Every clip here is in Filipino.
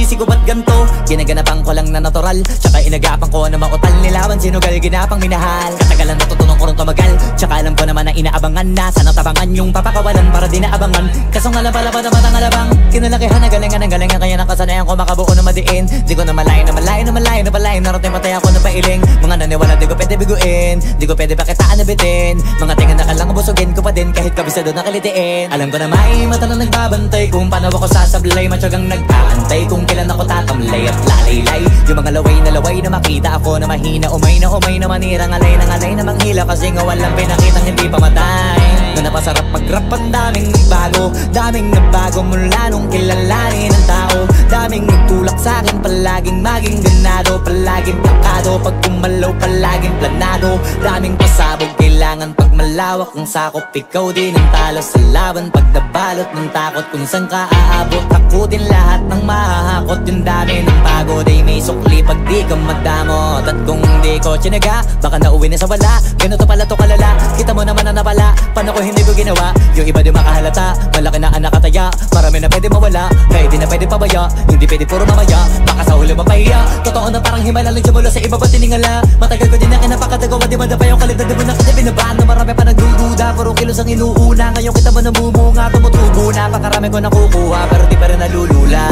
sinisisi ko ba't ganto? Ginaganapan ko lang na natural, tsaka inagapan ko na mautal. Nilawan sinugal, ginapang minahal. Katagalan natutunan ko rin tumagal, tsaka alam ko naman na inaabangan na sana tabangan yung papakawalan para di naabangan. Kaso nga lang pala pa naman ang alabang kinalakihan na galingan ng galingan, kaya nakasanayan ko makabuo na madiin. Di ko na malayo na malayo na malayo na palayo, narating patay ako na pailing. Mga naniwala di ko pwede biguin, di ko pwede pakitaan na bitin. Mga tingan na kalang busugin ko pa din kahit kabisado na kalitiin. Alam ko na may mata na nagbabantay kung paano ako sasablay, matyagang nag-aantay kung kailan ako tatamlay at lalaylay. Yung mga laway na makita ako na mahina, umay na manirang alay na manghila, kasi nga walang pinakitang hindi pamatay. Na napasarap mag-rap, ang daming nagbago mula nung kilalanin ang tao. Daming nagtulak sa'kin, palaging maging ganado, palaging plakado, pag kumalaw palaging planado. Daming pasabog, kailangan pag malawak ang sakop, ikaw din ang talo sa laban. Pag nabalot ng takot kung saan ka aabot, ako din lahat ng mahahakot. Yung dami ng pagod ay may sukli pag di ka madamot. At kung di ko tsinaga, baka nauwi na sa wala. Ganito pala to kalala, kita mo naman na napala. Paano ko hindi ko ginawa? Yung iba di makahalata, malaki na anak kataya. Marami na pwede mawala, kahit di na pwede pabaya. Hindi pwede puro mamaya, baka sa huli mapahiya. Totoo na parang himala lang simula sa iba ba tiningala. Matagal ko din na kinapakatagawa, di man na pa yung kalidad. Di mo na kasi binabaan na marami pa nagdududa, puro kilos ang inuuna. Ngayon kita mo namumunga, tumutubo na. Pakarami ko nakukuha, pero di pa rin nalulula.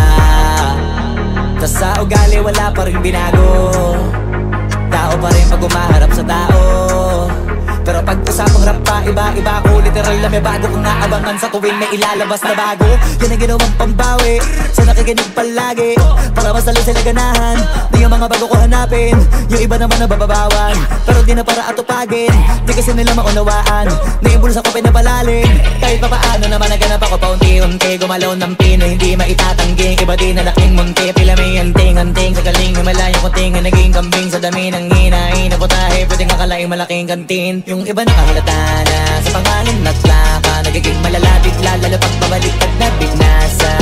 Tas sa ugali wala pa rin binago, tao pa rin pag umaharap sa tao. Pero pag usapang rap pa, iba-iba ko. Literal na may bago kong naabangan sa tuwing may ilalabas na bago. Yan ang ginawang pambawi sa nakikinig palagi, para mas lalo sila ganahan. Di yung mga bago ko hanapin, yung iba naman nabababawan, pero di na para atupagin. Di kasi nila maunawaan, naimbulsa ko pinapalalim. Kahit pa paano naman naganap ako paunti-unti, gumalaw ng pino, hindi maitatanggi. Iba din na laking munti, pila may anting-anting. Sa galing na malayo kunting, naging kambing sa dami ng hinahin na putahe. Pwedeng akalaing malaking kantin. Yung iba nakahalata na sa pangalan at plaka, nagiging malalapit lalo pag pabaliktad na binasa.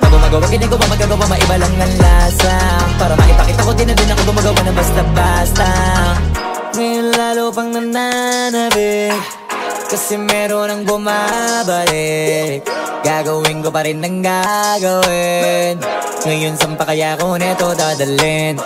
Pag gumagawa, ginagawa, magagawa, maiba lang ang lasa. Para maipakita ko din na din ako gumagawa na basta-basta. Ngayon lalo pang nananabik, kasi meron ang bumabalik. Gagawin ko pa rin ang gagawin. Ngayon saan pa kaya ko neto dadalhin?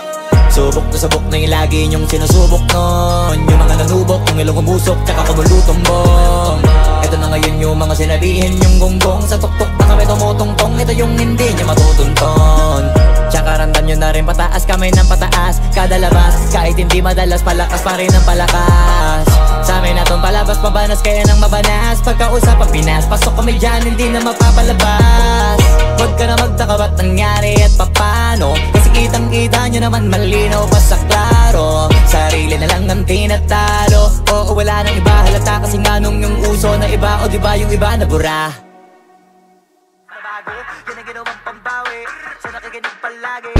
Subok na yung lagi niyong sinusubok nun. Yung mga nanubok, yung ilong umusok, tsaka kumulutong bong. Ito na ngayon yung mga sinabihin yung gonggong. Sa tuktok na kami tumutungtong, ito yung hindi niya matutunton. Tsaka randan nyo na rin pataas, kamay ng pataas. Kada labas, kahit hindi madalas, palakas pa rin ang palakas. Sa amin natong palabas, pabanas kaya nang mabanas. Pagkausap ang Pinas, pasok kami dyan, hindi na mapapalabas. Huwag ka na magtaka ba't nangyari at papano, kasi kitang-kita nyo naman malinaw pa sa klaro. Sarili na lang ang tinatalo, oo wala nang iba halata, kasi nga nung yung uso na iba, o diba yung iba na bura. Nabago, yan ang ginawang pambawi sa nakikinig palagi.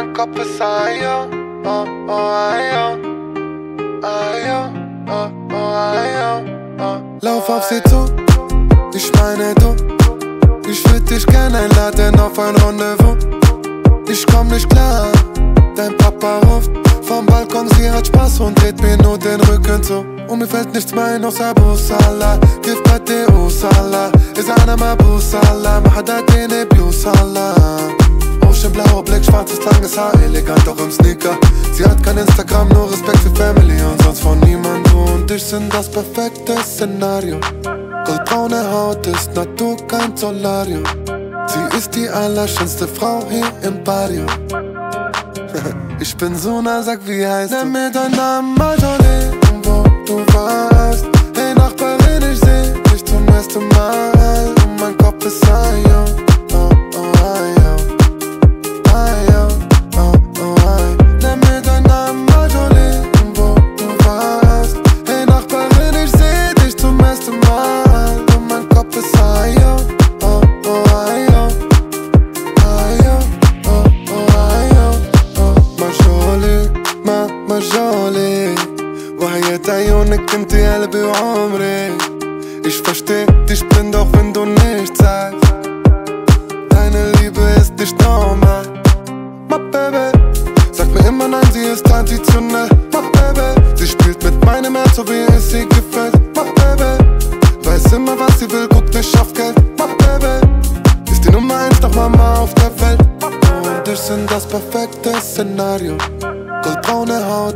mein Kopf ist Ayo, oh, oh, Ayo, Ayo, oh, oh, Ayo, oh. Lauf auf sie zu, ich meine du. Ich würd dich gern einladen auf ein Rendezvous. Ich komm nicht klar, dein Papa ruft vom Balkon, sie hat Spaß und dreht mir nur den Rücken zu. Und mir fällt nichts mehr ein außer Busala, Gift bei Usala, ist einer mal Busala, Mahadakene Busala. Oceanblauer Blick, schwarzes langes Haar, elegant auch im Sneaker. Sie hat kein Instagram, nur Respekt für Family und sonst von niemand. Du und ich sind das perfekte Szenario. Goldbraune Haut ist Natur, kein Solario. Sie ist die allerschönste Frau hier im Barrio. Ich bin Suna, sag wie heißt du? Nenn mir deinen Namen, Marjorie, wo du warst. Hey Nachbarin, ich seh dich zum ersten Mal. Und mein Kopf ist Ayo, oh, oh, Ayo, Ayo, oh, oh, Ayo. Nenn mir deinen Namen, Marjorie, wo du warst. Hey Nachbarin, ich seh dich zum ersten Mal. Und mein Kopf ist Ayo, oh, oh, Ayo, Ayo, oh, oh, Ayo, oh. ما جولي وهي عيونك انت قلبي وعمري. Ich versteh dich blind, auch wenn du nichts sagst. Deine Liebe ist nicht normal. My baby, sag mir immer nein, sie ist traditionell. My baby, sie spielt mit meinem Herz, so wie es sie gefällt. My baby, weiß immer was sie will, guckt nicht auf Geld. My baby, ist die Nummer 1 doch Mama auf der Welt. Du und ich sind das perfekte Szenario. Goldbraune Haut